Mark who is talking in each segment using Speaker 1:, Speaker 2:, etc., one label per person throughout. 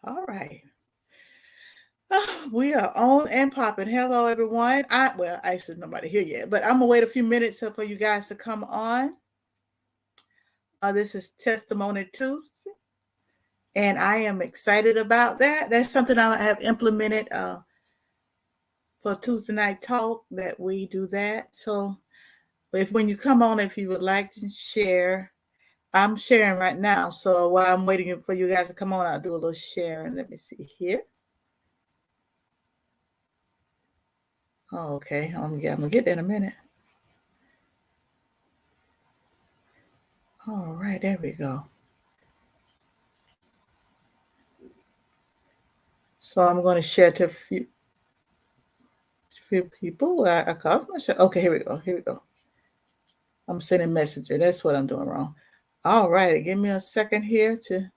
Speaker 1: All right. We are on and popping. Hello, everyone. Actually, nobody here yet, but I'm gonna wait a few minutes for you guys to come on. This is Testimony Tuesday, and I am excited about that. That's something I have implemented for Tuesday night talk, that we do that. So, when you come on, if you would like to share, I'm sharing right now. So while I'm waiting for you guys to come on, I'll do a little sharing. Let me see here. Oh, okay, I'm gonna get that in a minute. All right, there we go. So I'm going to share to a few people. I caused myself. Okay, here we go. Here we go. I'm sending messenger. That's what I'm doing wrong. All right, give me a second here to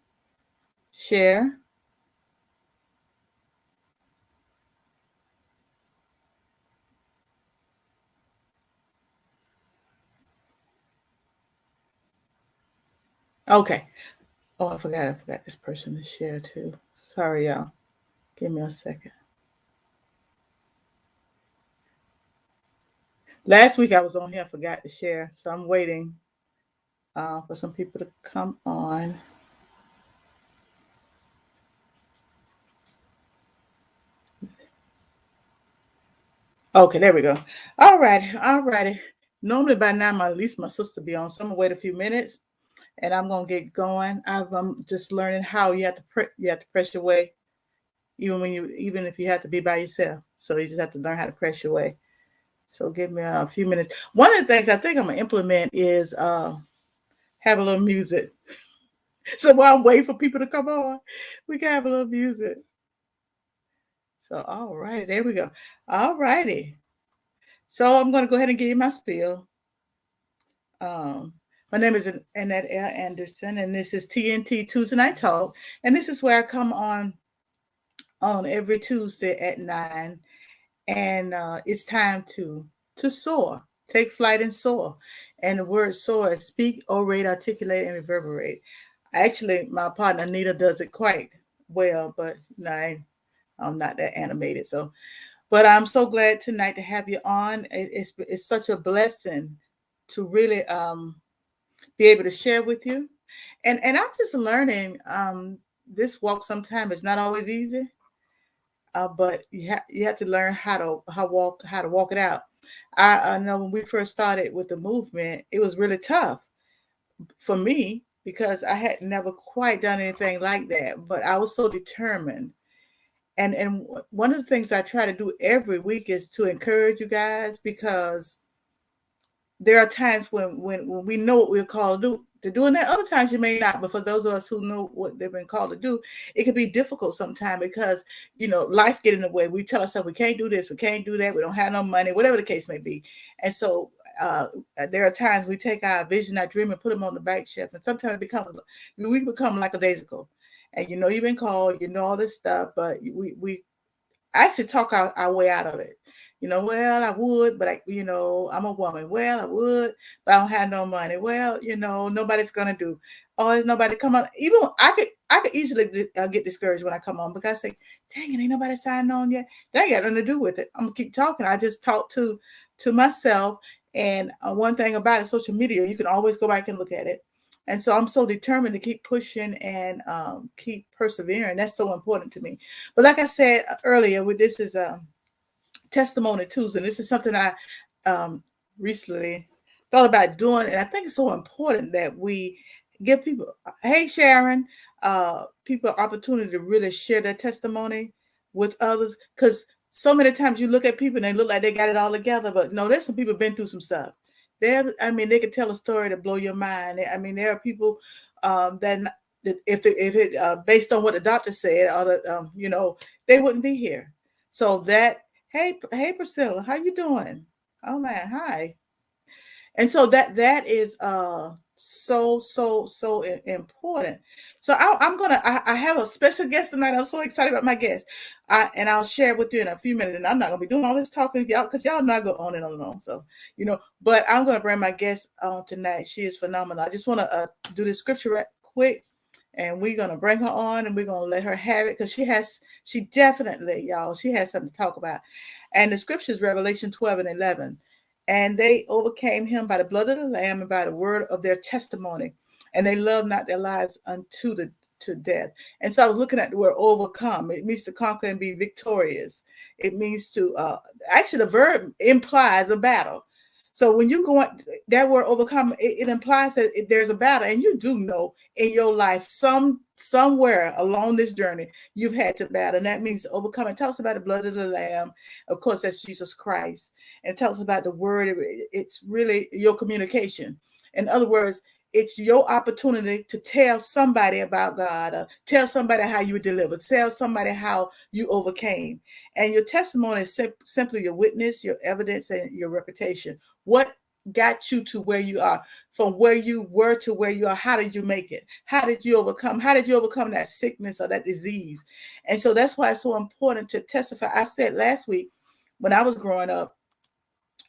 Speaker 1: share. Okay. Oh, I forgot this person to share too. Sorry, y'all. Give me a second. Last week I was on here, I forgot to share, so I'm waiting for some people to come on. Okay, there we go. All righty. Normally by now, at least my sister be on, so I'm gonna wait a few minutes, and I'm gonna get going. I'm just learning how you have to press your way, even if you have to be by yourself. So you just have to learn how to press your way. So give me a few minutes. One of the things I think I'm gonna implement is have a little music. So while I'm waiting for people to come on, we can have a little music. So all right, there we go. All righty. So I'm gonna go ahead and give you my spiel. My name is Annette L. Anderson, and this is TNT Tuesday Night Talk. And this is where I come on every Tuesday at 9. And it's time to soar, take flight and soar. And the word soar is speak, orate, articulate, and reverberate. Actually, my partner Anita does it quite well, but no, I'm not that animated. So, but I'm so glad tonight to have you on. It's such a blessing to really be able to share with you. And I'm just learning this walk sometimes is not always easy. But you have to learn how to walk it out. I know when we first started with the movement, it was really tough for me because I had never quite done anything like that. But I was so determined. And one of the things I try to do every week is to encourage you guys, because there are times when we know what we're called to do, and then other times you may not. But for those of us who know what they've been called to do, it can be difficult sometimes because life get in the way. We tell ourselves we can't do this, we can't do that, we don't have no money, whatever the case may be. And so there are times we take our vision, our dream, and put them on the back shelf, and sometimes we become like a daisical. And you've been called, all this stuff, but we actually talk our way out of it. Well, I would, but I'm a woman. Well, I would, but I don't have no money. Well, nobody's gonna do. Oh, there's nobody come on. Even I could easily get discouraged when I come on, because I say, dang it, ain't nobody signed on yet. That ain't got nothing to do with it. I'm gonna keep talking. I just talk to myself. And one thing about it, social media, you can always go back and look at it. And so I'm so determined to keep pushing and keep persevering. That's so important to me. But like I said earlier, this is Testimony Tuesday. And this is something I recently thought about doing. And I think it's so important that we give people, hey, Sharon, people an opportunity to really share their testimony with others. Because so many times you look at people and they look like they got it all together. But no, there's some people been through some stuff. They can tell a story to blow your mind. There are people that if it based on what the doctor said, or they wouldn't be here. So that, hey Priscilla, how you doing? Oh man, hi. And so that is so important. So I have a special guest tonight. I'm so excited about my guest. And I'll share with you in a few minutes. And I'm not gonna be doing all this talking, y'all, because y'all not go on and on and on. So but I'm gonna bring my guest on tonight. She is phenomenal. I just want to do this scripture right quick, and we're going to bring her on and we're going to let her have it because she definitely, y'all, she has something to talk about. And the scriptures, Revelation 12 and 11. And they overcame him by the blood of the Lamb and by the word of their testimony. And they loved not their lives unto to death. And so I was looking at the word overcome. It means to conquer and be victorious. It means to, actually, the verb implies a battle. So when you go on, that word overcome, it implies that there's a battle, and you do know in your life somewhere along this journey you've had to battle, and that means to overcome. It tells about the blood of the Lamb. Of course, that's Jesus Christ. And it tells about the word. It's really your communication. In other words, it's your opportunity to tell somebody about God, tell somebody how you were delivered, tell somebody how you overcame. And your testimony is simply your witness, your evidence, and your reputation. What got you to where you are? From where you were to where you are, how did you make it? How did you overcome? How did you overcome that sickness or that disease? And so that's why it's so important to testify. I said last week, when I was growing up,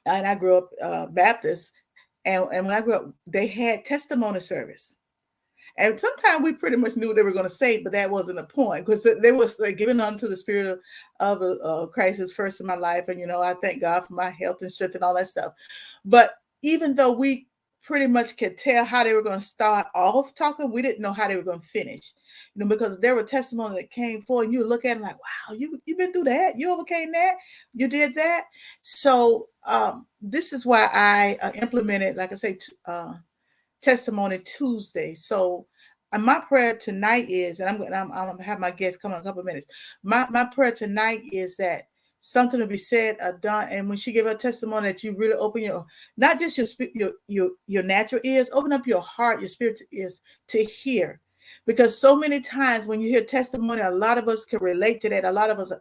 Speaker 1: and I grew up Baptist, and when I grew up, they had testimony service. And sometimes we pretty much knew what they were going to say, but that wasn't the point, because they was giving unto the spirit of Christ is first in my life. And, I thank God for my health and strength and all that stuff. But even though we pretty much could tell how they were going to start off talking, we didn't know how they were going to finish, because there were testimonies that came forward, and you look at them like, wow, you've been through that. You overcame that. You did that. So this is why I implemented, like I say, Testimony Tuesday. So my prayer tonight is, and I'm going to have my guests come in a couple of minutes. My prayer tonight is that something will be said or done, and when she give her testimony, that you really open not just your natural ears, open up your heart, your spiritual ears to hear. Because so many times when you hear testimony, a lot of us can relate to that. A lot of us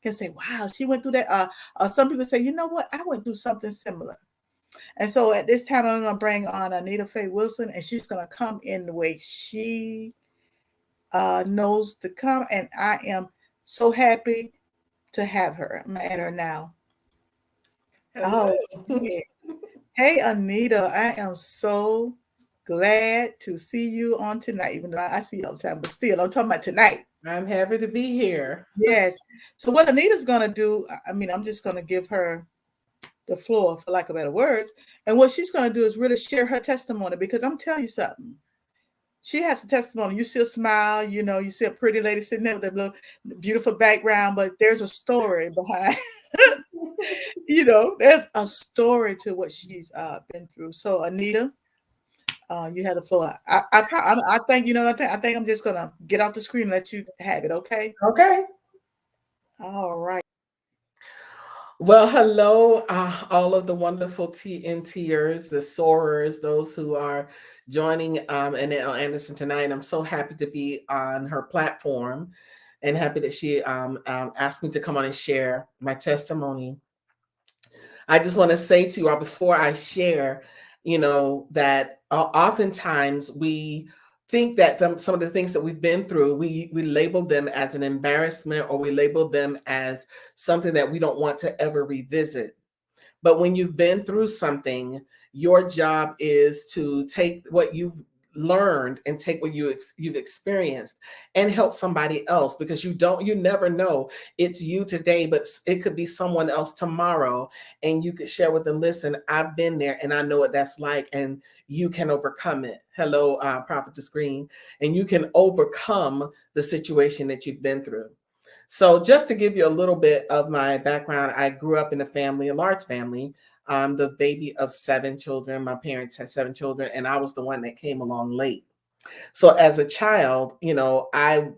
Speaker 1: can say, wow, she went through that. Some people say, you know what, I went through something similar. And so at this time, I'm going to bring on Anita Faye Wilson, and she's going to come in the way she knows to come. And I am so happy to have her. I'm going to add her now.
Speaker 2: Hello.
Speaker 1: Oh, hey, Anita, I am so glad to see you on tonight, even though I see you all the time, but still, I'm talking about tonight.
Speaker 2: I'm happy to be here.
Speaker 1: Yes. So what Anita's going to do, I'm just going to give her the floor, for lack of better words. And what she's going to do is really share her testimony, because I'm telling you something. She has a testimony. You see a smile, you see a pretty lady sitting there with a little beautiful background, but there's a story behind, there's a story to what she's been through. So Anita, you have the floor. I think, I think I'm just going to get off the screen and let you have it. Okay.
Speaker 2: Okay.
Speaker 1: All right.
Speaker 2: Well, hello, all of the wonderful TNTers, the SOARers, those who are joining Anita Anderson tonight. I'm so happy to be on her platform, and happy that she asked me to come on and share my testimony. I just want to say to you all before I share, that oftentimes we think that some of the things that we've been through, we label them as an embarrassment, or we label them as something that we don't want to ever revisit. But when you've been through something, your job is to take what you've learned and take what you've experienced and help somebody else, because you never know. It's you today, but it could be someone else tomorrow, and you could share with them, listen, I've been there and I know what that's like, and you can overcome it. Hello, Prophetess Green. And you can overcome the situation that you've been through. So just to give you a little bit of my background, I grew up in a large family. I'm the baby of 7 children. My parents had 7 children, and I was the one that came along late. So as a child, I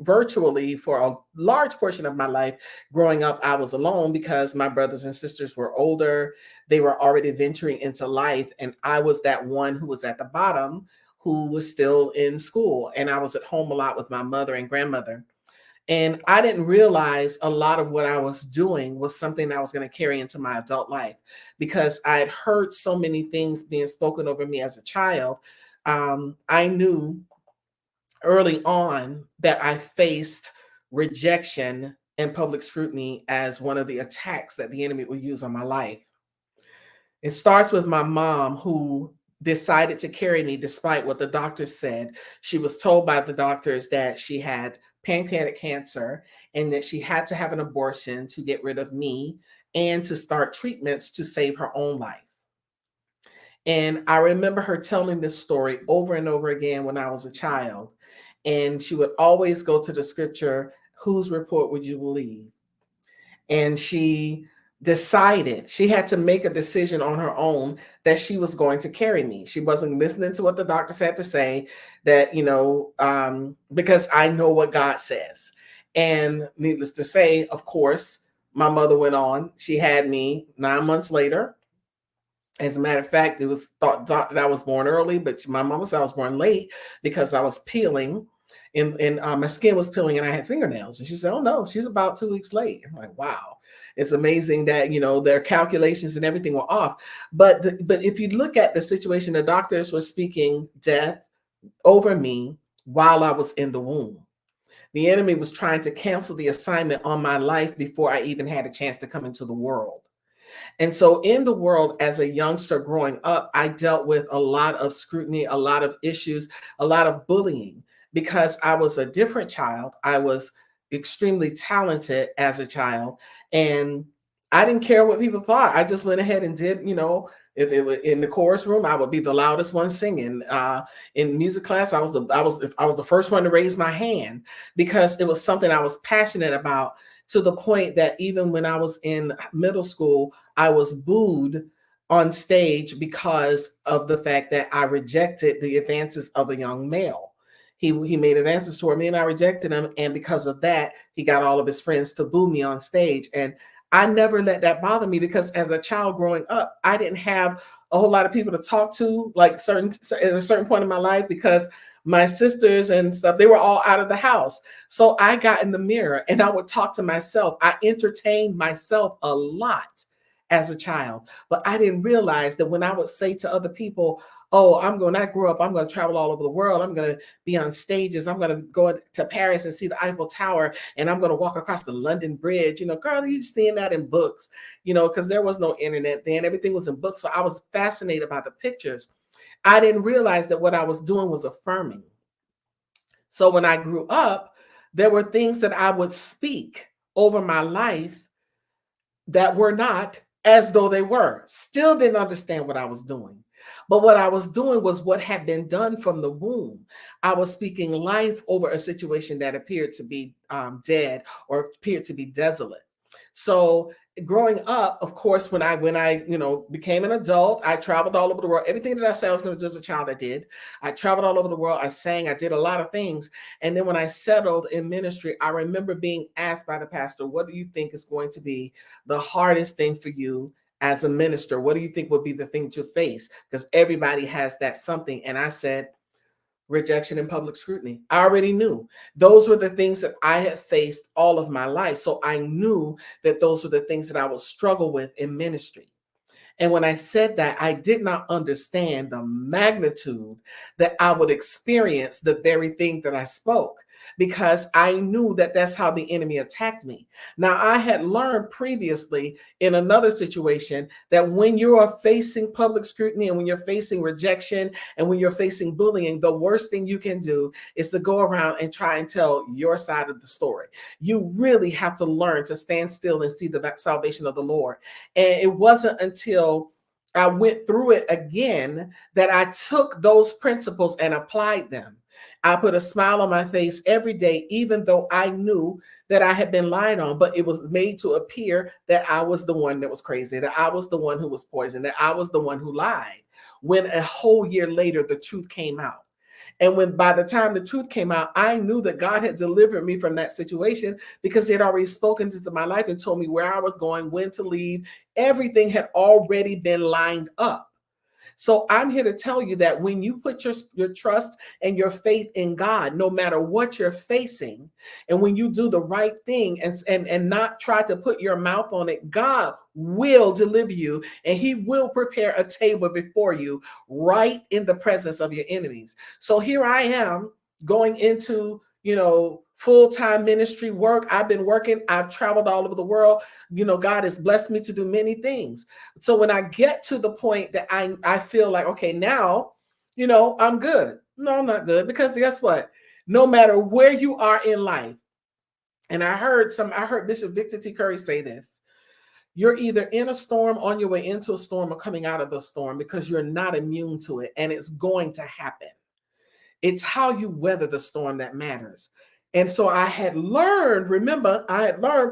Speaker 2: virtually, for a large portion of my life growing up, I was alone, because my brothers and sisters were older. They were already venturing into life, and I was that one who was at the bottom, who was still in school. And I was at home a lot with my mother and grandmother. And I didn't realize a lot of what I was doing was something I was going to carry into my adult life, because I had heard so many things being spoken over me as a child. I knew early on that I faced rejection and public scrutiny as one of the attacks that the enemy would use on my life. It starts with my mom, who decided to carry me despite what the doctors said. She was told by the doctors that she had pancreatic cancer and that she had to have an abortion to get rid of me and to start treatments to save her own life. And I remember her telling this story over and over again when I was a child. And she would always go to the scripture, whose report would you believe? And she decided, she had to make a decision on her own that she was going to carry me. She wasn't listening to what the doctors had to say, that, because I know what God says. And needless to say, of course, my mother went on. She had me 9 months later. As a matter of fact, it was thought that I was born early, but my mama said I was born late because I was peeling and my skin was peeling and I had fingernails. And she said, oh no, she's about 2 weeks late. I'm like, wow. It's amazing that, their calculations and everything were off. But if you look at the situation, the doctors were speaking death over me while I was in the womb. The enemy was trying to cancel the assignment on my life before I even had a chance to come into the world. And so in the world, as a youngster growing up, I dealt with a lot of scrutiny, a lot of issues, a lot of bullying because I was a different child. I was extremely talented as a child, and I didn't care what people thought. I just went ahead and did, if it was in the chorus room, I would be the loudest one singing. In music class, I was the first one to raise my hand because it was something I was passionate about, to the point that even when I was in middle school, I was booed on stage because of the fact that I rejected the advances of a young male. He made advances toward me and I rejected him. And because of that, he got all of his friends to boo me on stage. And I never let that bother me because as a child growing up, I didn't have a whole lot of people to talk to, like at a certain point in my life, because my sisters and stuff, they were all out of the house. So I got in the mirror and I would talk to myself. I entertained myself a lot as a child, but I didn't realize that when I would say to other people, oh, I grew up, I'm going to travel all over the world. I'm going to be on stages. I'm going to go to Paris and see the Eiffel Tower. And I'm going to walk across the London Bridge. Girl, you're seeing that in books, because there was no internet then. Everything was in books. So I was fascinated by the pictures. I didn't realize that what I was doing was affirming. So when I grew up, there were things that I would speak over my life that were not as though they were. Still didn't understand what I was doing. But what I was doing was what had been done from the womb. I was speaking life over a situation that appeared to be dead or appeared to be desolate. So growing up, of course, when I became an adult, I traveled all over the world. Everything that I said I was going to do as a child, I did. I traveled all over the world. I sang. I did a lot of things. And then when I settled in ministry, I remember being asked by the pastor, what do you think is going to be the hardest thing for you as a minister? What do you think would be the thing to face? Because everybody has that something. And I said, rejection and public scrutiny. I already knew those were the things that I had faced all of my life. So I knew that those were the things that I would struggle with in ministry. And when I said that, I did not understand the magnitude that I would experience the very thing that I spoke, because I knew that that's how the enemy attacked me. Now, I had learned previously in another situation that when you are facing public scrutiny and when you're facing rejection and when you're facing bullying, the worst thing you can do is to go around and try and tell your side of the story. You really have to learn to stand still and see the salvation of the Lord. And it wasn't until I went through it again that I took those principles and applied them. I put a smile on my face every day, even though I knew that I had been lied on, but it was made to appear that I was the one that was crazy, that I was the one who was poisoned, that I was the one who lied. When a whole year later, the truth came out. And when by the time the truth came out, I knew that God had delivered me from that situation because he had already spoken into my life and told me where I was going, when to leave. Everything had already been lined up. So I'm here to tell you that when you put your trust and your faith in God, no matter what you're facing, and when you do the right thing and not try to put your mouth on it, God will deliver you and he will prepare a table before you right in the presence of your enemies. So here I am going into full-time ministry work. I've been working. I've traveled all over the world. God has blessed me to do many things. So when I get to the point that I feel like, okay, now, I'm good. No, I'm not good, because guess what? No matter where you are in life, and I heard Bishop Victor T. Curry say this: you're either in a storm, on your way into a storm, or coming out of the storm, because you're not immune to it, and it's going to happen. It's how you weather the storm that matters. And so I had learned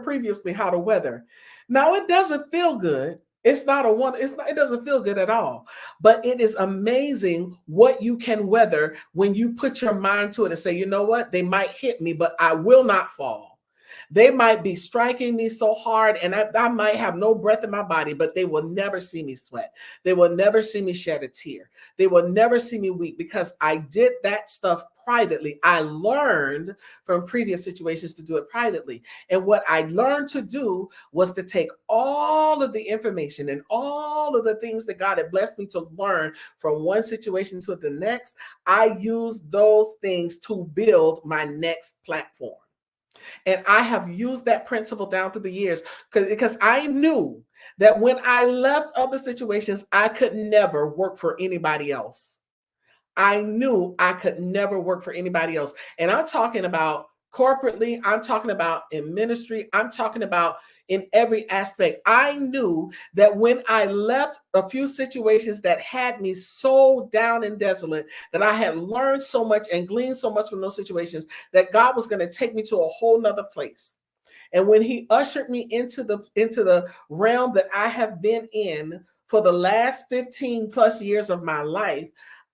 Speaker 2: previously how to weather. Now it doesn't feel good. It doesn't feel good at all. But it is amazing what you can weather when you put your mind to it and say, you know what? They might hit me, but I will not fall. They might be striking me so hard, and I might have no breath in my body, but they will never see me sweat. They will never see me shed a tear. They will never see me weep, because I did that stuff privately. I learned from previous situations to do it privately. And what I learned to do was to take all of the information and all of the things that God had blessed me to learn from one situation to the next. I used those things to build my next platform. And I have used that principle down through the years, because I knew that when I left other situations, I could never work for anybody else. I knew I could never work for anybody else. And I'm talking about corporately, I'm talking about in ministry, I'm talking about in every aspect. I knew that when I left a few situations that had me so down and desolate, that I had learned so much and gleaned so much from those situations, that God was going to take me to a whole nother place. And when he ushered me into the realm that I have been in for the last 15 plus years of my life,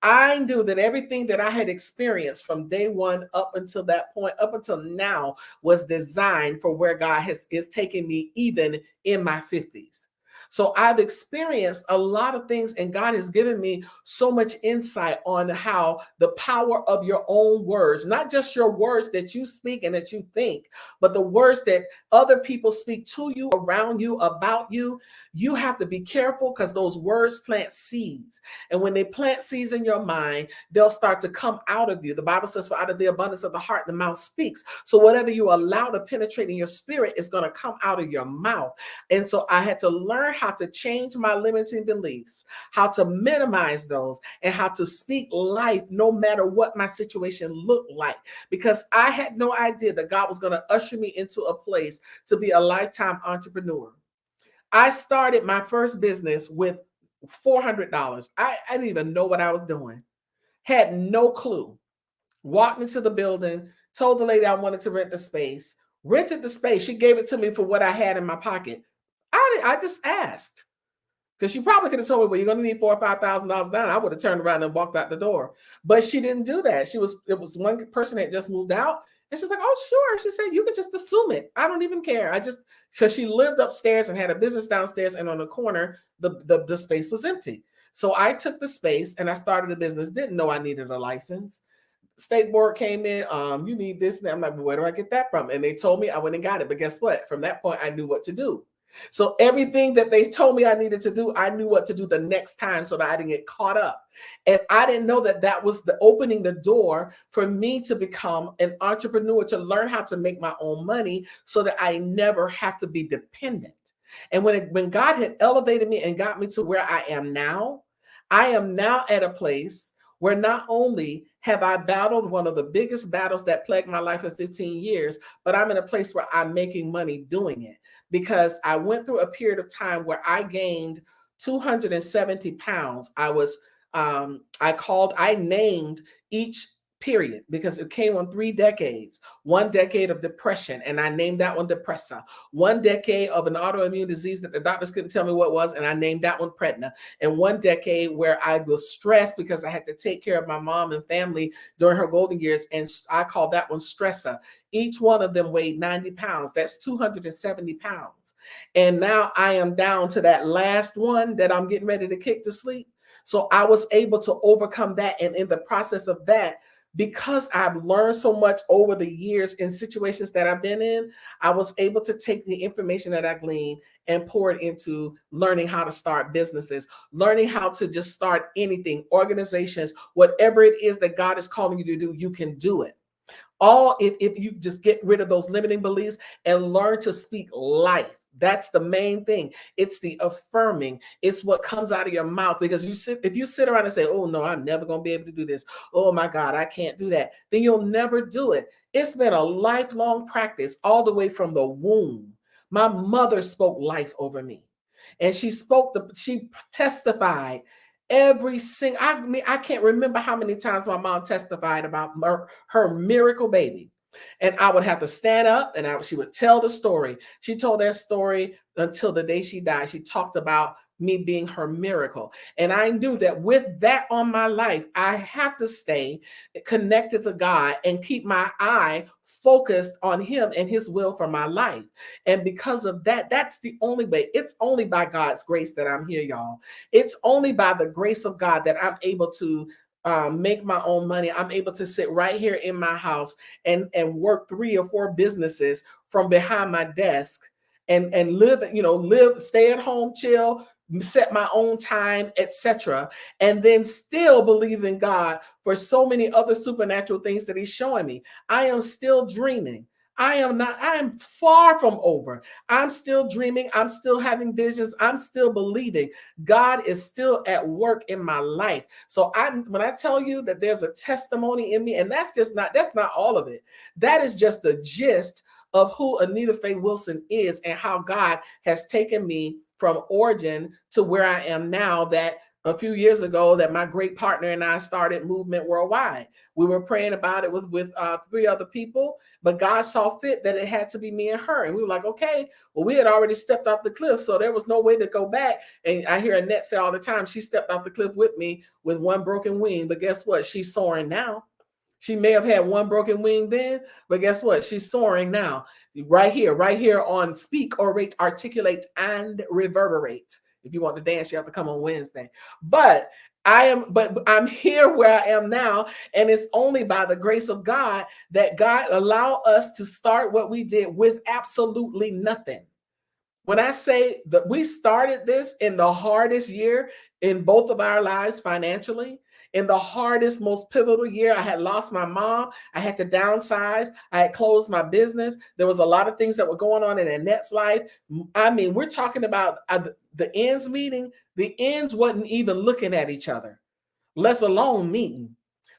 Speaker 2: I knew that everything that I had experienced from day one up until that point, up until now, was designed for where God is taking me, even in my 50s. So I've experienced a lot of things, and God has given me so much insight on how the power of your own words, not just your words that you speak and that you think, but the words that other people speak to you, around you, about you. You have to be careful, because those words plant seeds. And when they plant seeds in your mind, they'll start to come out of you. The Bible says, for out of the abundance of the heart, the mouth speaks. So whatever you allow to penetrate in your spirit is going to come out of your mouth. And so I had to learn how to change my limiting beliefs, how to minimize those, and how to speak life no matter what my situation looked like. Because I had no idea that God was going to usher me into a place to be a lifetime entrepreneur. I started my first business with $400. I didn't even know what I was doing. Had no clue. Walked into the building, told the lady I wanted to rent the space, rented the space. She gave it to me for what I had in my pocket. I just asked, because she probably could have told me, well, you're going to need $4,000 or $5,000 down. I would have turned around and walked out the door. But she didn't do that. It was one person that just moved out. And she's like, oh, sure. She said, you could just assume it. I don't even care. Because she lived upstairs and had a business downstairs, and on the corner, the space was empty. So I took the space and I started a business. Didn't know I needed a license. State board came in, you need this. And I'm like, well, where do I get that from? And they told me. I went and got it. But guess what? From that point, I knew what to do. So everything that they told me I needed to do, I knew what to do the next time, so that I didn't get caught up. And I didn't know that that was opening the door for me to become an entrepreneur, to learn how to make my own money, so that I never have to be dependent. And when God had elevated me and got me to where I am now at a place where not only have I battled one of the biggest battles that plagued my life in 15 years, but I'm in a place where I'm making money doing it. Because I went through a period of time where I gained 270 pounds. I named each period, because it came on 3 decades. 1 decade of depression, and I named that one depressa. 1 decade of an autoimmune disease that the doctors couldn't tell me what it was, and I named that one predna. And 1 decade where I was stressed because I had to take care of my mom and family during her golden years, and I called that one stressa. Each one of them weighed 90 pounds. That's 270 pounds. And now I am down to that last one that I'm getting ready to kick to sleep. So I was able to overcome that. And in the process of that, because I've learned so much over the years in situations that I've been in, I was able to take the information that I gleaned and pour it into learning how to start businesses, learning how to just start anything, organizations, whatever it is that God is calling you to do, you can do it. If you just get rid of those limiting beliefs and learn to speak life. That's the main thing. It's the affirming. It's what comes out of your mouth. Because if you sit around and say, oh no, I'm never going to be able to do this. Oh my God, I can't do that. Then you'll never do it. It's been a lifelong practice all the way from the womb. My mother spoke life over me. And she testified every single, I can't remember how many times my mom testified about her miracle baby. And I would have to stand up and she would tell the story. She told that story until the day she died. She talked about me being her miracle. And I knew that with that on my life, I have to stay connected to God and keep my eye focused on him and his will for my life. And because of that, that's the only way. It's only by God's grace that I'm here, y'all. It's only by the grace of God that I'm able to make my own money. I'm able to sit right here in my house and work 3 or 4 businesses from behind my desk and live, stay at home, chill, set my own time, etc. And then still believe in God for so many other supernatural things that he's showing me. I am still dreaming. I am far from over. I'm still dreaming. I'm still having visions. I'm still believing. God is still at work in my life. So when I tell you that there's a testimony in me, and that's not all of it. That is just the gist of who Anita Faye Wilson is and how God has taken me from origin to where I am now, that a few years ago that my great partner and I started Movement Worldwide. We were praying about it with 3 other people, but God saw fit that it had to be me and her. And we were like, okay, well, we had already stepped off the cliff, so there was no way to go back. And I hear Annette say all the time, she stepped off the cliff with me with 1 broken wing, but guess what? She's soaring now. She may have had 1 broken wing then, but guess what? She's soaring now. Right here on Speak, Orate, Articulate, and Reverberate. If you want to dance, you have to come on Wednesday. But I'm here where I am now, and it's only by the grace of God that God allowed us to start what we did with absolutely nothing. When I say that we started this in the hardest year in both of our lives financially, in the hardest, most pivotal year, I had lost my mom. I had to downsize. I had closed my business. There was a lot of things that were going on in Annette's life. I mean, we're talking about the ends meeting. The ends wasn't even looking at each other, let alone meeting.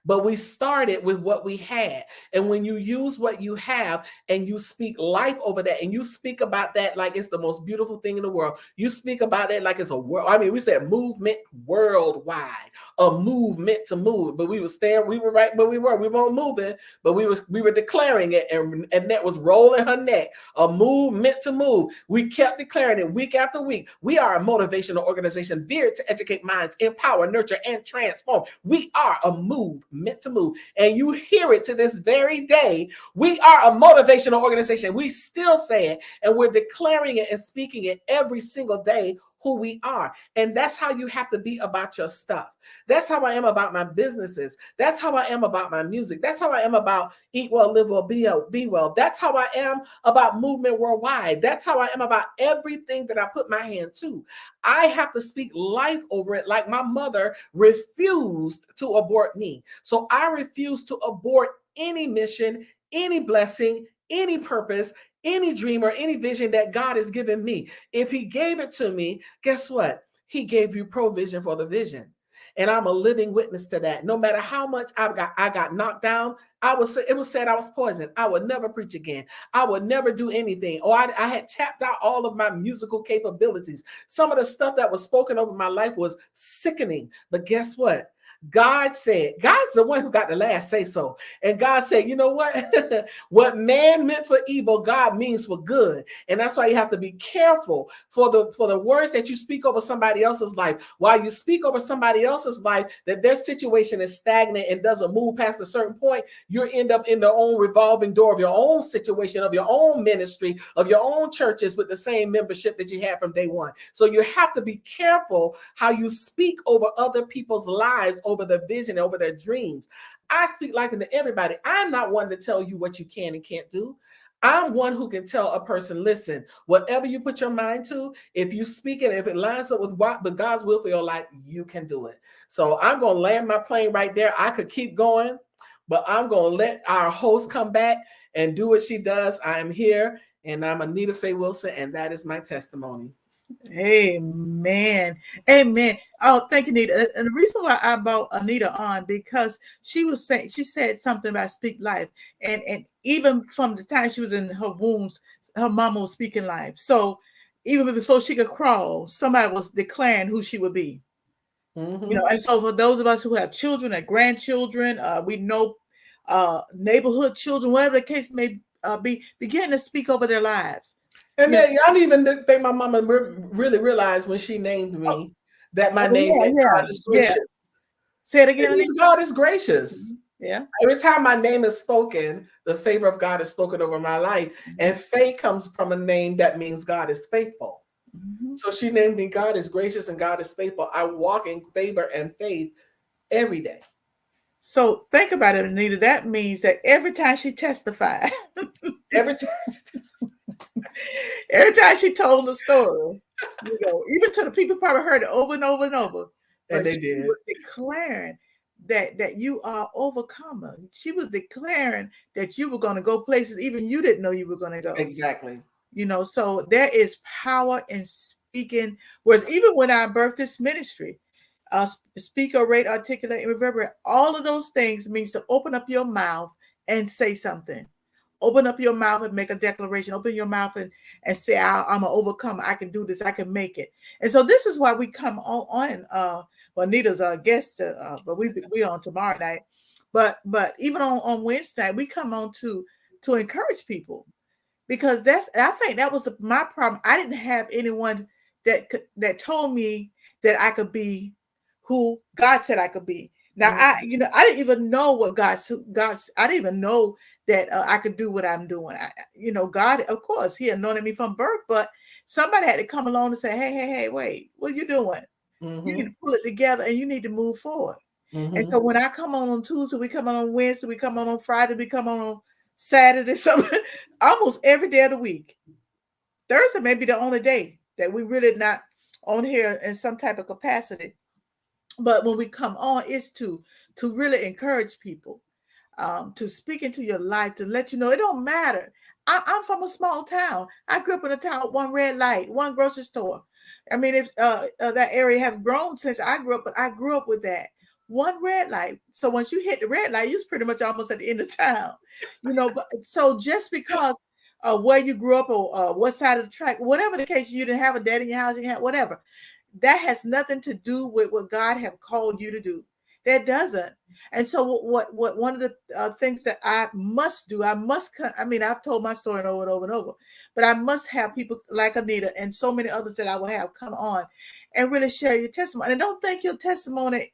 Speaker 2: But we started with what we had. And when you use what you have and you speak life over that, and you speak about that like it's the most beautiful thing in the world, you speak about it like it's a world. I mean, we said movement worldwide, a movement to move. But we were staying, we were right, but we weren't moving, but we were declaring it, and that was rolling her neck, a movement to move. We kept declaring it week after week. We are a motivational organization geared to educate minds, empower, nurture, and transform. We are a move meant to move. And you hear it to this very day. We are a motivational organization. We still say it, and we're declaring it and speaking it every single day, who we are. And that's how you have to be about your stuff. That's how I am about my businesses. That's how I am about my music. That's how I am about Eat Well, Live Well, Be Well. That's how I am about Movement Worldwide. That's how I am about everything that I put my hand to. I have to speak life over it, like my mother refused to abort me. So I refuse to abort any mission, any blessing, any purpose, any dream, or any vision that God has given me. If he gave it to me, guess what? He gave you provision for the vision. And I'm a living witness to that. No matter how much I got knocked down, it was said I was poisoned. I would never preach again. I would never do anything. I had tapped out all of my musical capabilities. Some of the stuff that was spoken over my life was sickening. But guess what? God's the one who got the last say so. And God said, you know what? What man meant for evil, God means for good. And that's why you have to be careful for the words that you speak over somebody else's life. While you speak over somebody else's life, that their situation is stagnant and doesn't move past a certain point, you end up in the own revolving door of your own situation, of your own ministry, of your own churches with the same membership that you had from day one. So you have to be careful how you speak over other people's lives, over their vision, over their dreams. I speak life into everybody. I'm not one to tell you what you can and can't do. I'm one who can tell a person, listen, whatever you put your mind to, if you speak it, if it lines up with God's will for your life, you can do it. So I'm going to land my plane right there. I could keep going, But I'm going to let our host come back and do what she does. I am here, and I'm Anita Faye Wilson, and that is my testimony.
Speaker 1: Amen. Amen. Oh, thank you, Anita. And the reason why I brought Anita on, because she said something about speak life. And even from the time she was in her wombs, her mama was speaking life. So even before she could crawl, somebody was declaring who she would be.
Speaker 2: Mm-hmm.
Speaker 1: And so for those of us who have children and grandchildren, we know neighborhood children, whatever the case may be, begin to speak over their lives.
Speaker 2: And then y'all didn't even think my mama really realized when she named me that my name meant God is gracious.
Speaker 1: Say it again.
Speaker 2: God is gracious.
Speaker 1: Yeah.
Speaker 2: Every time my name is spoken, the favor of God is spoken over my life. And Faye comes from a name that means God is faithful. So she named me God is gracious and God is faithful. I walk in favor and faith every day.
Speaker 1: So think about it, Anita. That means that every time she testified,
Speaker 2: every
Speaker 1: time she told the story, even to the people probably heard it over and over and over. But
Speaker 2: and they
Speaker 1: she
Speaker 2: did.
Speaker 1: was declaring that you are overcomer. She was declaring that you were going to go places even you didn't know you were going to go.
Speaker 2: Exactly.
Speaker 1: So there is power in speaking. Whereas even when I birthed this ministry, speak, orate, articulate, and reverberate, all of those things means to open up your mouth and say something. Open up your mouth and make a declaration. Open your mouth and say, I'm an overcomer. I can do this. I can make it. And so this is why we come on. Well, Anita's our guest, but we on tomorrow night. But even on Wednesday, we come on to encourage people, because I think that was my problem. I didn't have anyone that told me that I could be who God said I could be. Now, I didn't even know what I didn't even know that I could do what I'm doing. God, of course, He anointed me from birth, but somebody had to come along and say, hey, wait, what are you doing? You need to pull it together and you need to move forward. And so when I come on Tuesday, we come on Wednesday, we come on Friday, we come on Saturday, something, almost every day of the week. Thursday may be the only day that we really not on here in some type of capacity. But when we come on, it's to really encourage people, to speak into your life, to let you know it don't matter. I'm from a small town. I grew up in a town with one red light, one grocery store. I mean, if that area have grown since I grew up, but I grew up with that one red light. So once you hit the red light, you're pretty much almost at the end of town, But so just because where you grew up or what side of the track, whatever the case, you didn't have a dad in your house, you had whatever. That has nothing to do with what God have called you to do. That doesn't. And so what one of the things that I must do, I've told my story over and over and over, but I must have people like Anita and so many others that I will have come on and really share your testimony. And don't think your testimony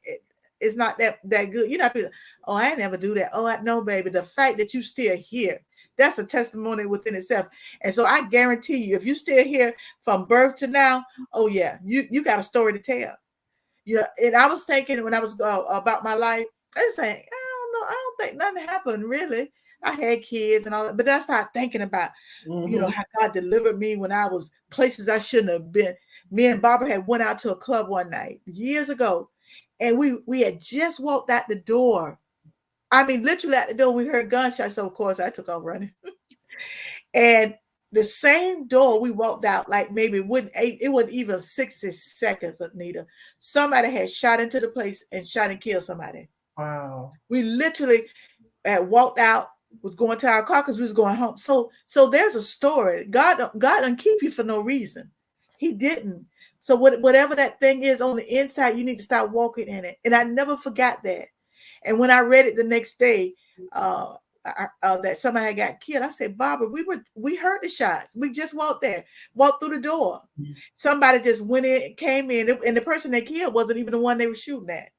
Speaker 1: is not that good. You're not people, oh, I never do that. Oh, no, baby. The fact that you still here, that's a testimony within itself. And so I guarantee you, if you still here from birth to now, oh yeah, you got a story to tell. And I was thinking when I was about my life, I was saying, I don't know, I don't think nothing happened really. I had kids and all that, but then I started thinking about, how God delivered me when I was places I shouldn't have been. Me and Barbara had went out to a club one night years ago, and we had just walked out the door. I mean, literally at the door, we heard gunshots. So of course I took off running. And the same door we walked out, like maybe it wasn't even 60 seconds, Anita. Somebody had shot into the place and shot and killed somebody.
Speaker 2: Wow.
Speaker 1: We literally had walked out, was going to our car because we was going home. So there's a story. God doesn't keep you for no reason. He didn't. So whatever that thing is on the inside, you need to start walking in it. And I never forgot that. And when I read it the next day, that somebody had got killed, I said, Barbara, we heard the shots. We just walked through the door. Somebody just went in, came in, and the person they killed wasn't even the one they were shooting at.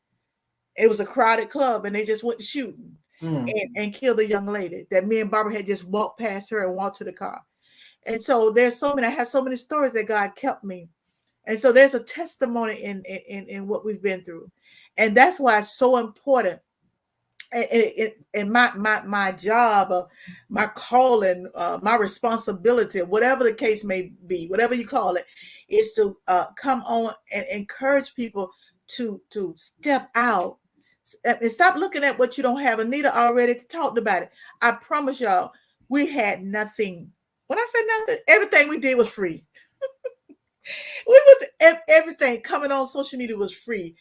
Speaker 1: It was a crowded club, and they just went to shooting and killed a young lady that me and Barbara had just walked past her and walked to the car. And so I have so many stories that God kept me. And so there's a testimony in what we've been through. And that's why it's so important. And my job, my calling, my responsibility, whatever the case may be, whatever you call it, is to come on and encourage people to step out, And stop looking at what you don't have. Anita already talked about it. I promise y'all, we had nothing. When I say nothing, everything we did was free. Everything coming on social media was free.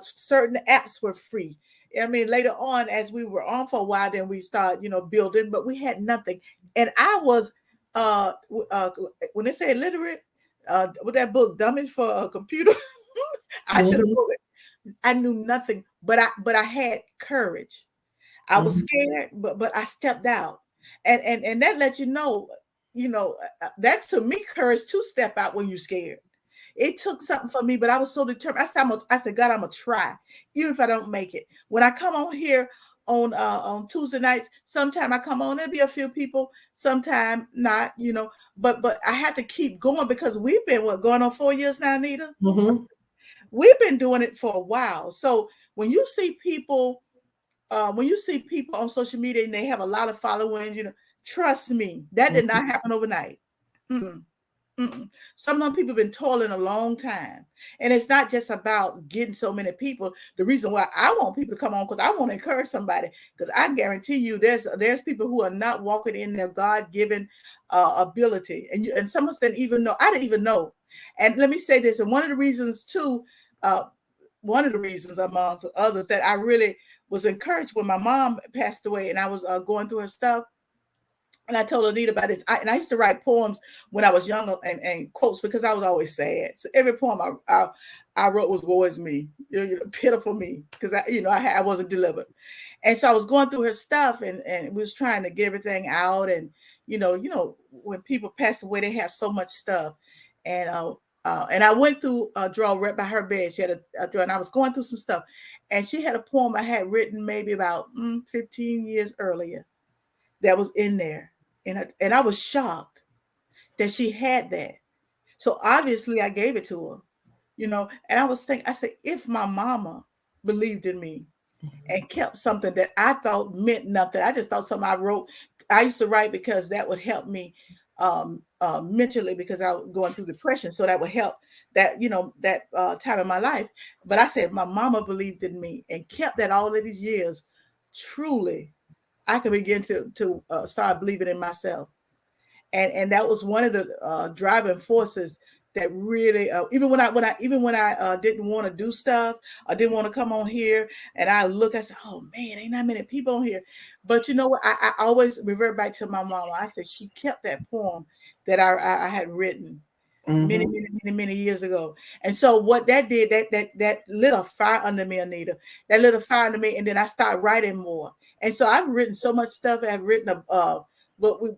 Speaker 1: Certain apps were free. I mean, later on, as we were on for a while, then we started, building, but we had nothing. And I was, when they say illiterate, with that book, Dummies for a Computer, I should have wrote it. I knew nothing, but I had courage. I was scared, but I stepped out, and that let you know, that to me courage to step out when you're scared. It took something for me, but I was so determined. I said, God, I'm gonna try, even if I don't make it. When I come on here on Tuesday nights, sometime I come on, there'll be a few people, sometime not, but I had to keep going because we've been going on 4 years now, Anita. We've been doing it for a while. So when you see people on social media and they have a lot of following, trust me, that did not happen overnight. Some of them people have been toiling a long time, and it's not just about getting so many people. The reason why I want people to come on, because I want to encourage somebody, because I guarantee you there's people who are not walking in their God-given ability, and some of us didn't even know. I didn't even know. And let me say this, and one of the reasons too, amongst others, that I really was encouraged when my mom passed away and I was going through her stuff. And I told Anita about this. I used to write poems when I was younger and quotes, because I was always sad. So every poem I wrote was "woe is me," pitiful me, because I wasn't delivered. And so I was going through her stuff and we was trying to get everything out. And when people pass away, they have so much stuff. And I went through a drawer right by her bed. She had a drawer, and I was going through some stuff. And she had a poem I had written maybe about 15 years earlier that was in there. And I was shocked that she had that. So obviously I gave it to her, and I was thinking, I said, if my mama believed in me and kept something that I thought meant nothing, I just thought something I wrote. I used to write because that would help me mentally, because I was going through depression. So that would help that time in my life. But I said, my mama believed in me and kept that all of these years. Truly, I could begin to start believing in myself, and that was one of the driving forces that really, even when I didn't want to do stuff, I didn't want to come on here, and I said, oh man, ain't that many people on here. But you know what? I always revert back to my mama. I said she kept that poem that I had written many years ago. And so what that did, that lit a fire under me, Anita. That lit a fire under me, and then I started writing more. And so I've written so much stuff. I've written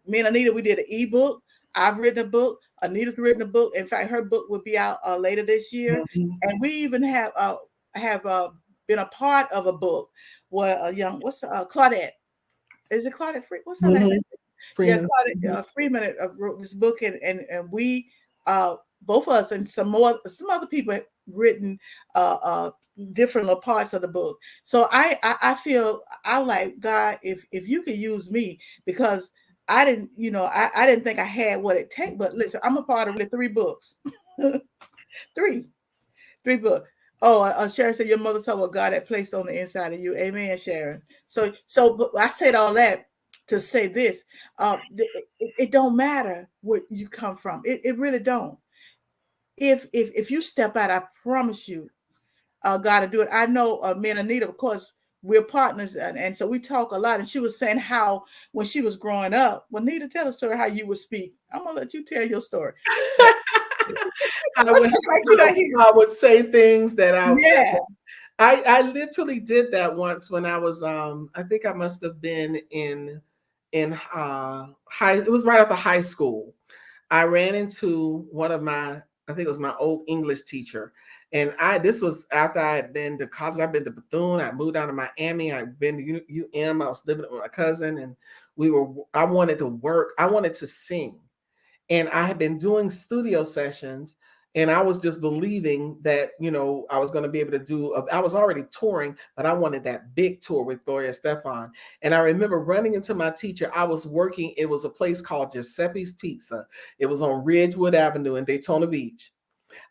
Speaker 1: me and Anita, we did an ebook. I've written a book. Anita's written a book. In fact, her book will be out later this year. And we even have been a part of a book where Claudette. Is it Claudette Free? What's her name?
Speaker 2: Freeman.
Speaker 1: Yeah, Claudette Freeman wrote this book, and we both of us and some other people have written different parts of the book. So I feel I like, God, if you could use me, because I didn't I didn't think I had what it takes. But listen, I'm a part of the 3 books. three books. Oh, Sharon said your mother saw what God had placed on the inside of you. Amen, Sharon. So I said all that to say this. It don't matter where you come from. It really don't. If you step out, I promise you, God to do it. I know me and Anita, of course, we're partners, and so we talk a lot. And she was saying how when she was growing up, well, Anita, tell the story how you would speak. I'm gonna let you tell your story.
Speaker 2: I would say things that
Speaker 1: yeah.
Speaker 2: I literally did that once when I was I think I must have been in high, it was right after high school. I ran into one of my, I think it was my old English teacher. And this was after I had been to college. I'd been to Bethune. I moved down to Miami. I'd been to UM. I was living with my cousin, and I wanted to work. I wanted to sing. And I had been doing studio sessions, and I was just believing that, I was going to be able to I was already touring, but I wanted that big tour with Gloria Estefan. And I remember running into my teacher. I was working, it was a place called Giuseppe's Pizza. It was on Ridgewood Avenue in Daytona Beach.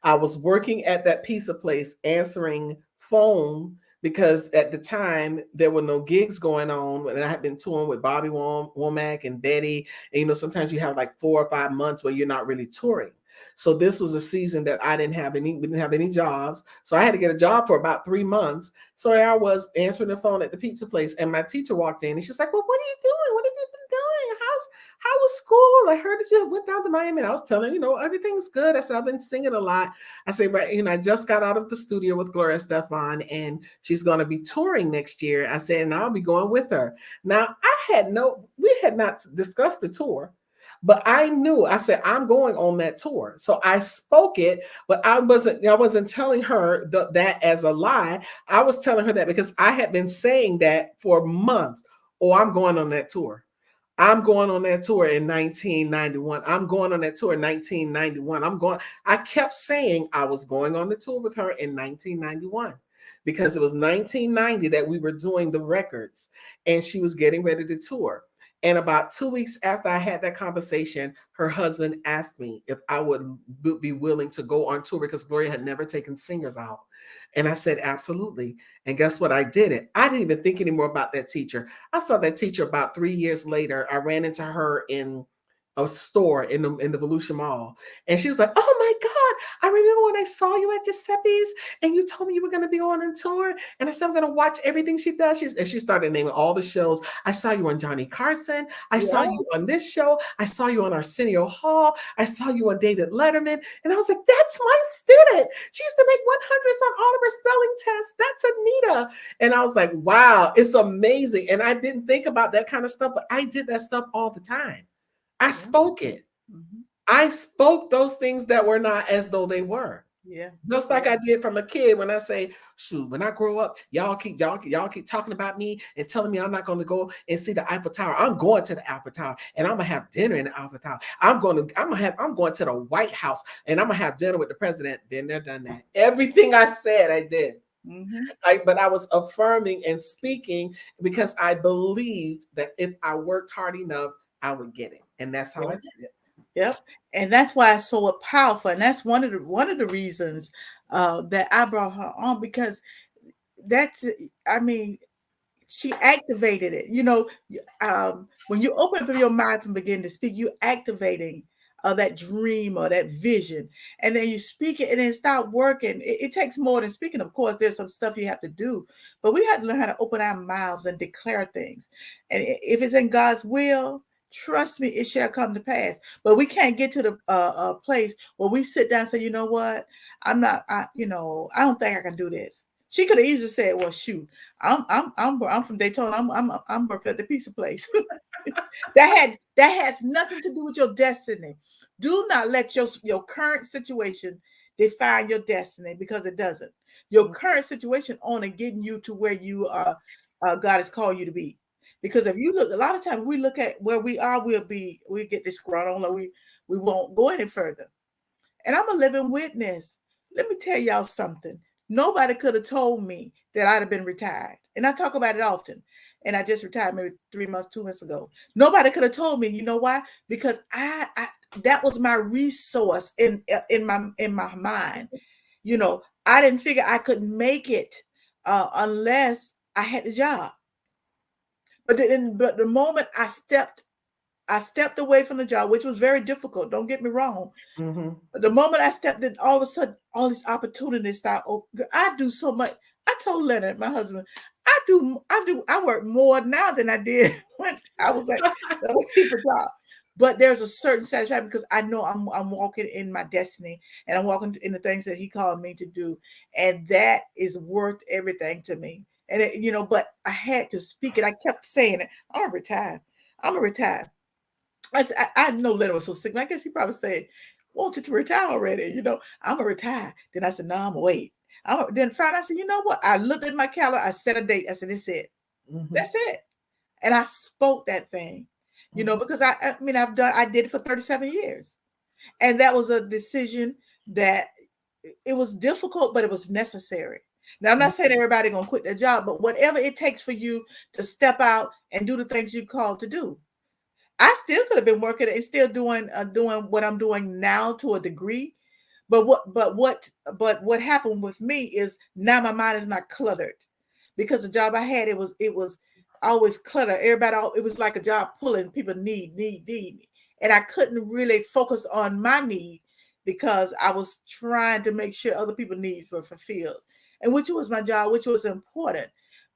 Speaker 2: I was working at that pizza place, answering phone, because at the time there were no gigs going on, and I had been touring with Bobby Womack and Betty, and sometimes you have like 4 or 5 months where you're not really touring. So this was a season that we didn't have any jobs. So I had to get a job for about 3 months. So I was answering the phone at the pizza place, and my teacher walked in, and she's like, "Well, what are you doing? What have you been doing? How was school? I heard that you went down to Miami." And I was telling her, everything's good. I said, "I've been singing a lot." I said, "But I just got out of the studio with Gloria Stefan, and she's going to be touring next year." I said, "And I'll be going with her." Now we had not discussed the tour, but I knew. I said, "I'm going on that tour." So I spoke it, but I wasn't telling her that as a lie. I was telling her that because I had been saying that for months. "Oh, I'm going on that tour. I'm going on that tour in 1991. I'm going on that tour in 1991. I kept saying I was going on the tour with her in 1991 because it was 1990 that we were doing the records and she was getting ready to tour. And about 2 weeks after I had that conversation, her husband asked me if I would be willing to go on tour because Gloria had never taken singers out. And I said, absolutely. And guess what? I did it. I didn't even think anymore about that teacher. I saw that teacher about 3 years later. I ran into her in a store in the Volusia Mall. And she was like, "Oh my God, I remember when I saw you at Giuseppe's and you told me you were going to be on a tour." And I said, "I'm going to watch everything she does." And she started naming all the shows. "I saw you on Johnny Carson. I saw you on this show. I saw you on Arsenio Hall. I saw you on David Letterman." And I was like, "That's my student. She used to make 100s on all of her spelling tests. That's Anita." And I was like, wow, it's amazing. And I didn't think about that kind of stuff, but I did that stuff all the time. I spoke it. Mm-hmm. I spoke those things that were not as though they were.
Speaker 1: Yeah.
Speaker 2: Just like I did from a kid when I say, "Shoot, when I grow up, y'all keep talking about me and telling me I'm not going to go and see the Eiffel Tower. I'm going to the Eiffel Tower and I'm gonna have dinner in the Eiffel Tower. I'm going to the White House and I'm gonna have dinner with the president." Been there, done that. Everything I said, I did. Mm-hmm. But I was affirming and speaking because I believed that if I worked hard enough, I would get it. And that's how I did it.
Speaker 1: Yep. And that's why it's so powerful. And that's one of the reasons that I brought her on, because she activated it. When you open up your mind and begin to speak, you activating that dream or that vision, and then you speak it and then start working. It takes more than speaking. Of course, there's some stuff you have to do, but we have to learn how to open our mouths and declare things. And if it's in God's will, trust me, it shall come to pass. But we can't get to the place where we sit down and say, "You know what? I don't think I can do this." She could have easily said, "Well, shoot, I'm from Daytona. I'm working at the pizza place." that has nothing to do with your destiny. Do not let your current situation define your destiny, because it doesn't. Your current situation only getting you to where you are. God has called you to be. Because if you look, a lot of times we look at where we are, we get disgruntled, or we won't go any further. And I'm a living witness. Let me tell y'all something. Nobody could have told me that I'd have been retired. And I talk about it often. And I just retired maybe 2 months ago. Nobody could have told me. You know why? Because I that was my resource in my mind. I didn't figure I could make it unless I had the job. But the moment I stepped away from the job, which was very difficult. Don't get me wrong. Mm-hmm. But the moment I stepped in, all of a sudden, all these opportunities start opening. I do so much. I told Leonard, my husband, I work more now than I did when I was at the people job. But there's a certain satisfaction because I know I'm walking in my destiny, and I'm walking in the things that He called me to do, and that is worth everything to me. And but I had to speak it. I kept saying it. I'm gonna retire. I know Leonard was so sick. I guess he probably said, "Want you to retire already?" I'm gonna retire. Then I said, "No, I'm gonna wait." Then Friday, I said, "You know what?" I looked at my calendar. I set a date. I said, "This is it. Mm-hmm. That's it." And I spoke that thing, because I did it for 37 years. And that was a decision that it was difficult, but it was necessary. Now, I'm not saying everybody gonna quit their job, but whatever it takes for you to step out and do the things you're called to do. I still could have been working and still doing what I'm doing now to a degree. But what happened with me is now my mind is not cluttered. because the job I had, it was always clutter. Everybody, it was like a job pulling. People need, and I couldn't really focus on my need because I was trying to make sure other people's needs were fulfilled, and which was my job, which was important.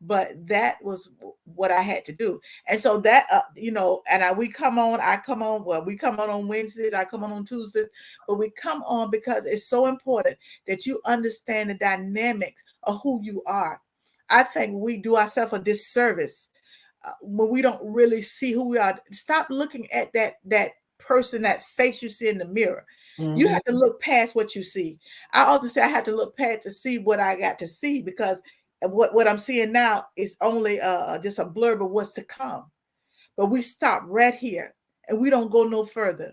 Speaker 1: But that was what I had to do, and so that and I come on. Well, we come on Wednesdays. I come on Tuesdays, but we come on because it's so important that you understand the dynamics of who you are. I think we do ourselves a disservice when we don't really see who we are. Stop looking at that person, that face you see in the mirror. You have to look past what you see. I often say I have to look past to see what I got to see, because what I'm seeing now is only just a blurb of what's to come. But we stop right here and we don't go no further.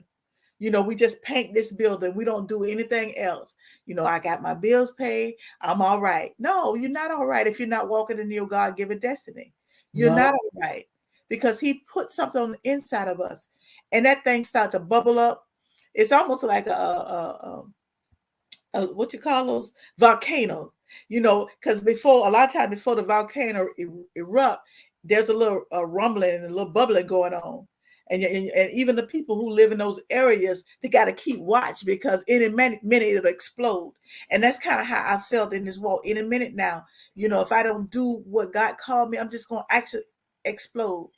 Speaker 1: We just paint this building. We don't do anything else. I got my bills paid. I'm all right. No, you're not all right if you're not walking in your God-given destiny. You're not all right, because he put something on the inside of us, and that thing starts to bubble up. It's almost like what you call those volcanoes, because a lot of times before the volcano erupt, there's a little rumbling and a little bubbling going on. And even the people who live in those areas, they got to keep watch, because in a minute it'll explode. And that's kind of how I felt in this walk. In a minute now, if I don't do what God called me, I'm just going to actually explode.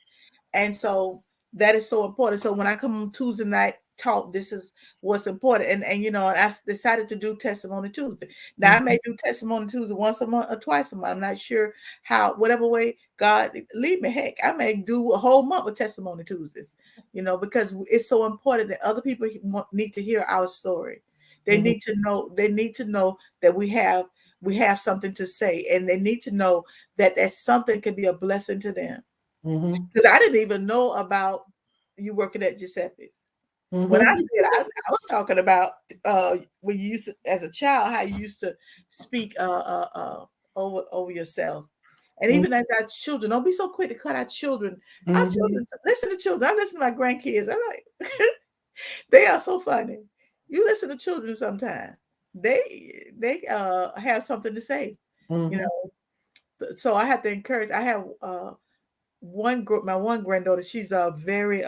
Speaker 1: And so that is so important. So when I come on Tuesday night talk, this is what's important. And I decided to do Testimony Tuesday. Now I may do Testimony Tuesday once a month or twice a month. I'm not sure how, whatever way God lead me. Heck, I may do a whole month with Testimony Tuesdays, because it's so important that other people need to hear our story. They need to know. They need to know that we have something to say, and they need to know that something can be a blessing to them. Because I didn't even know about you working at Giuseppe's. When I said I was talking about when you used to, as a child, how you used to speak over yourself. And even as our children, don't be so quick to cut our children. Our children, listen to children. I listen to my grandkids. I'm like, they are so funny. You listen to children sometimes. They have something to say, So I have to encourage. I have my one granddaughter. She's very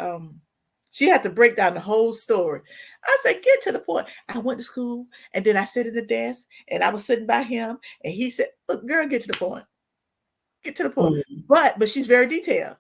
Speaker 1: she had to break down the whole story. I said, get to the point. I went to school, and then I sit at the desk, and I was sitting by him, and he said, look, girl, get to the point. Get to the point. But she's very detailed.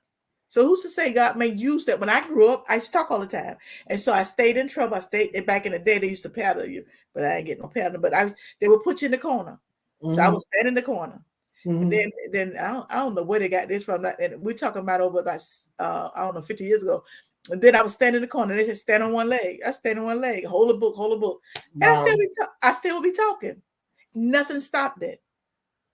Speaker 1: So who's to say God may use that? When I grew up, I used to talk all the time. And so I stayed in trouble. Back in the day, they used to paddle you, but I ain't getting no paddling. But they would put you in the corner. So I would stand in the corner. And then I don't know where they got this from. And we're talking about over about, I don't know, 50 years ago. And then I was standing in the corner. They said, stand on one leg. I stand on one leg. Hold a book. And wow. I still be talking. Nothing stopped it.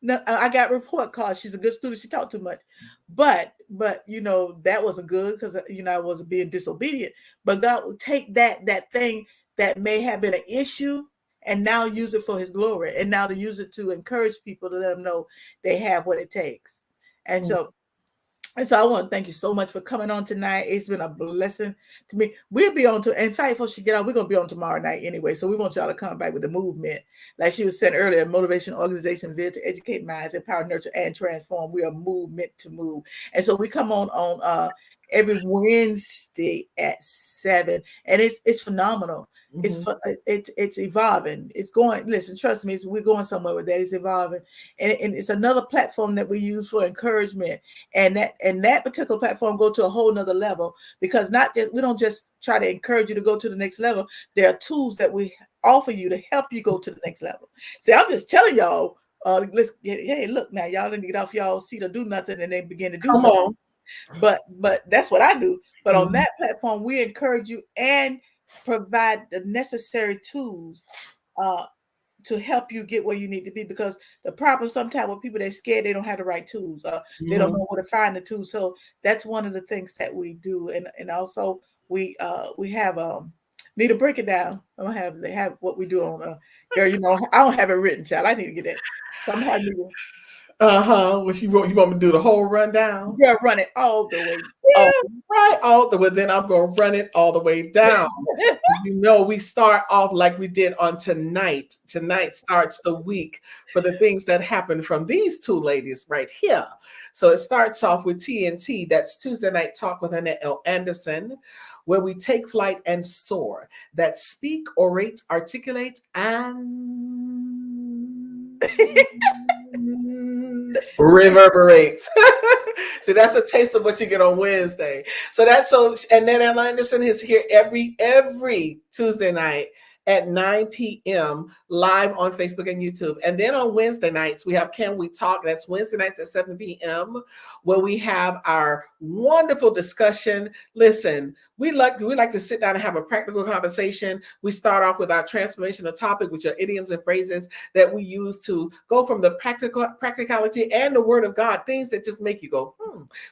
Speaker 1: No, I got report cards. She's a good student. She talked too much. But that wasn't good, because, I wasn't being disobedient. But God will take that thing that may have been an issue and now use it for his glory, and now to use it to encourage people, to let them know they have what it takes. And so I want to thank you so much for coming on tonight. It's been a blessing to me. We'll be on in fact, before she get out, we're going to be on tomorrow night anyway. So we want y'all to come back with the movement. Like she was saying earlier, motivation organization built to educate minds, empower, nurture, and transform. We are movement to move. And so we come on every Wednesday at 7, and it's phenomenal. It's evolving. It's going. Listen, trust me, we're going somewhere with that. It's evolving, and it's another platform that we use for encouragement. And that particular platform go to a whole nother level, because we don't just try to encourage you to go to the next level. There are tools that we offer you to help you go to the next level. See, I'm just telling y'all. Hey, look now, y'all didn't get off y'all seat or do nothing, and then begin to do something. But that's what I do. But on that platform, we encourage you and provide the necessary tools to help you get where you need to be, because the problem sometimes with people, they're scared, they don't have the right tools, they don't know where to find the tools. So that's one of the things that we do. And also we have need to break it down. I don't have what we do on girl, I don't have it written, child. I need to get that. So I'm having
Speaker 2: What you want me to do the whole rundown?
Speaker 1: Yeah, run it all the way
Speaker 2: Oh,
Speaker 1: down.
Speaker 2: right, all the way. Then I'm gonna run it all the way down. We start off like we did on tonight. Tonight starts the week for the things that happen from these two ladies right here. So it starts off with TNT. That's Tuesday Night Talk with Anita Anderson, where we take flight and soar. That speak, orate, articulate, and reverberate. So that's a taste of what you get on Wednesday. And then Ella Anderson is here every Tuesday night at 9 p.m. live on Facebook and YouTube. And then on Wednesday nights, we have Can We Talk? That's Wednesday nights at 7 p.m., where we have our wonderful discussion. Listen, we like to sit down and have a practical conversation. We start off with our transformational topic, which are idioms and phrases that we use to go from the practicality and the word of God, things that just make you go,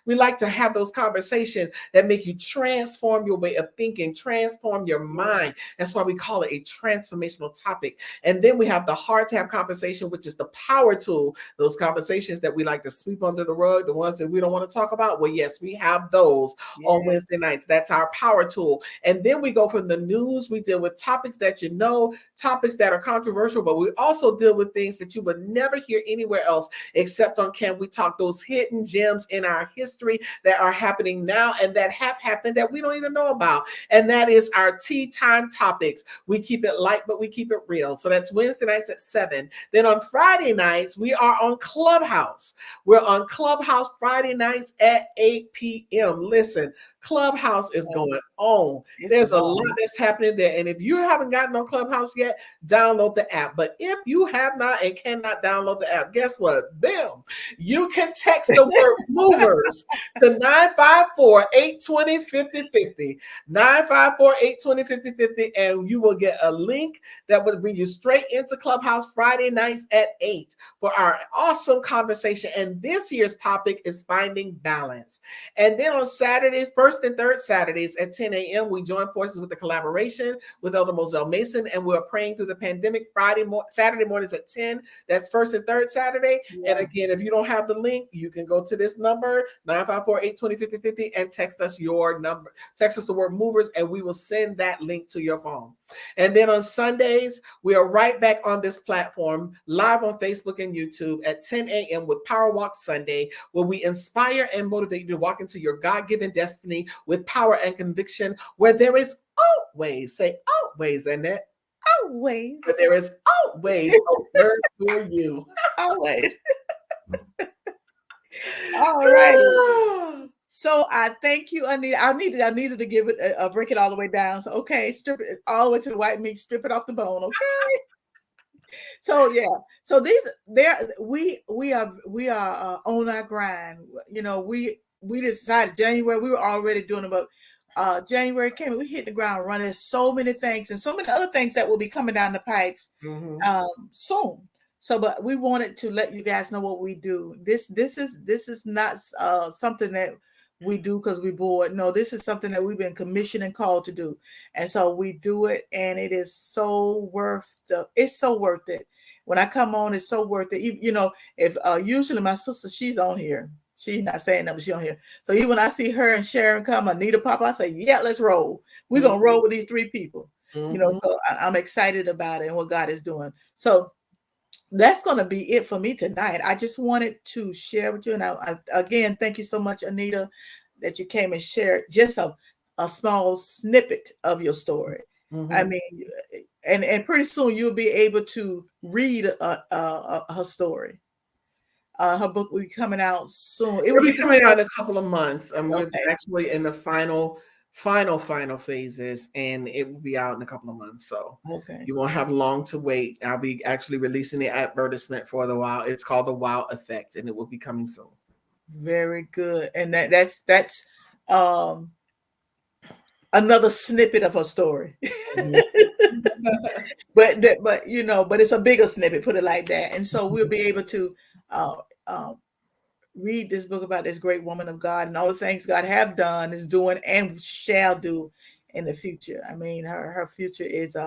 Speaker 2: We like to have those conversations that make you transform your way of thinking, transform your mind. That's why we call it a transformational topic. And then we have the hard to have conversation, which is the power tool, those conversations that we like to sweep under the rug, the ones that we don't want to talk about. Well, yes, we have those on Wednesday nights. That's our power tool. And then we go from the news. We deal with topics that you know, topics that are controversial, but we also deal with things that you would never hear anywhere else except on Can We Talk, those hidden gems in our history that are happening now and that have happened that we don't even know about. And that is our tea time topics. We keep it light, but we keep it real. So that's Wednesday nights at 7. Then on Friday nights, we are on Clubhouse. We're on Clubhouse Friday nights at 8 p.m. Listen, Clubhouse is going on. There's a lot that's happening there. And if you haven't gotten on Clubhouse yet, download the app. But if you have not and cannot download the app, guess what? Bam! You can text the word movers to 954-820-5050. 954-820-5050, and you will get a link that will bring you straight into Clubhouse Friday nights at 8 for our awesome conversation. And this year's topic is finding balance. And then on Saturdays, first and third Saturdays at 10 a.m., we join forces with the collaboration with Elder Moselle Mason, and we're praying through the pandemic Saturday mornings at 10. That's first and third Saturday. And again, if you don't have the link, you can go to this number, 954-820-5050, and text us your number. Text us the word movers, and we will send that link to your phone. And then on Sundays, we are right back on this platform, live on Facebook and YouTube at 10 a.m. with Power Walk Sunday, where we inspire and motivate you to walk into your God-given destiny with power and conviction, where there is always, say always, Annette.
Speaker 1: Always.
Speaker 2: But there is always a word for you.
Speaker 1: Always. All right. So I thank you, Anita. I needed to give it break it all the way down. So okay, strip it all the way to the white meat, strip it off the bone. Okay. So so we are on our grind. We decided January. We were already doing about January came. We hit the ground running. So many things and so many other things that will be coming down the pipe soon. So, but we wanted to let you guys know what we do. This is not something that we do because we're bored. No, this is something that we've been commissioned and called to do, and so we do it, and it is so worth it's so worth it. When I come on, it's so worth it. If usually my sister, she's on here. She's not saying that, but she's on here. So even when I see her and Sharon come, Anita pop, I say, yeah, let's roll. We're going to roll with these three people. So I'm excited about it and what God is doing. So that's going to be it for me tonight. I just wanted to share with you. And I again, thank you so much, Anita, that you came and shared just a small snippet of your story. I mean, and pretty soon you'll be able to read her story. Her book will be coming out soon.
Speaker 2: It will be coming out in a couple of months. We're actually in the final phases, and it will be out in a couple of months. So you won't have long to wait. I'll be actually releasing the advertisement for the Wow. It's called the Wow Effect, and it will be coming soon.
Speaker 1: Very good. And that's another snippet of her story. but it's a bigger snippet, put it like that. And so we'll be able to read this book about this great woman of God and all the things God have done, is doing, and shall do in the future. I mean, her future is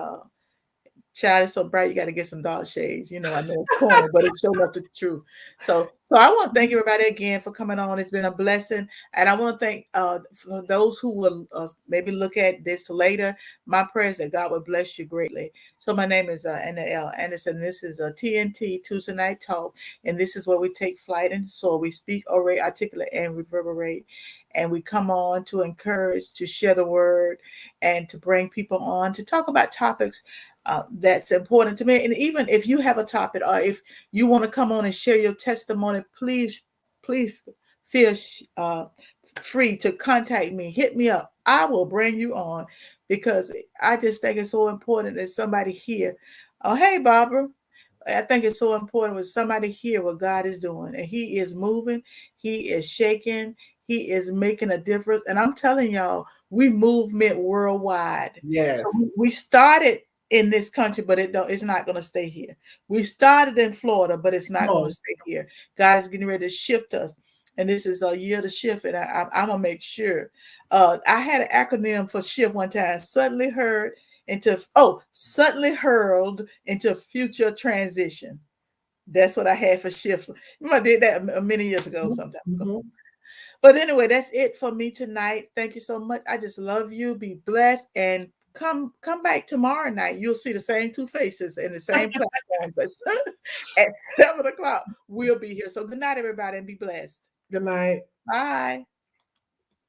Speaker 1: child is so bright, you got to get some dark shades. You know, I know it's corny, but it's showing up the truth. So I want to thank everybody again for coming on. It's been a blessing. And I want to thank for those who will maybe look at this later. My prayers that God will bless you greatly. So my name is Anita Anderson. This is a TNT Tuesday Night Talk. And this is where we take flight and soar. We speak, orate, articulate, and reverberate. And we come on to encourage, to share the word, and to bring people on to talk about topics that's important to me. And even if you have a topic, or if you want to come on and share your testimony, please feel free to contact me. Hit me up. I will bring you on, because I just think it's so important that somebody here. Oh, hey, Barbara. I think it's so important when somebody hear what God is doing, and He is moving, He is shaking, He is making a difference. And I'm telling y'all, we movement worldwide.
Speaker 2: Yes.
Speaker 1: So we started in this country, but it's not going to stay here. We started in Florida, but it's not going to stay here. God is getting ready to shift us, and this is a year to shift. And I'm gonna make sure. I had an acronym for shift one time. Suddenly hurled into future transition. That's what I had for shifts. I did that many years ago, sometime ago. But anyway, that's it for me tonight. Thank you so much. I just love you. Be blessed, and come back tomorrow night. You'll see the same two faces and the same platforms at 7 o'clock. We'll be here. So good night, everybody, and be blessed.
Speaker 2: Good night.
Speaker 1: Bye.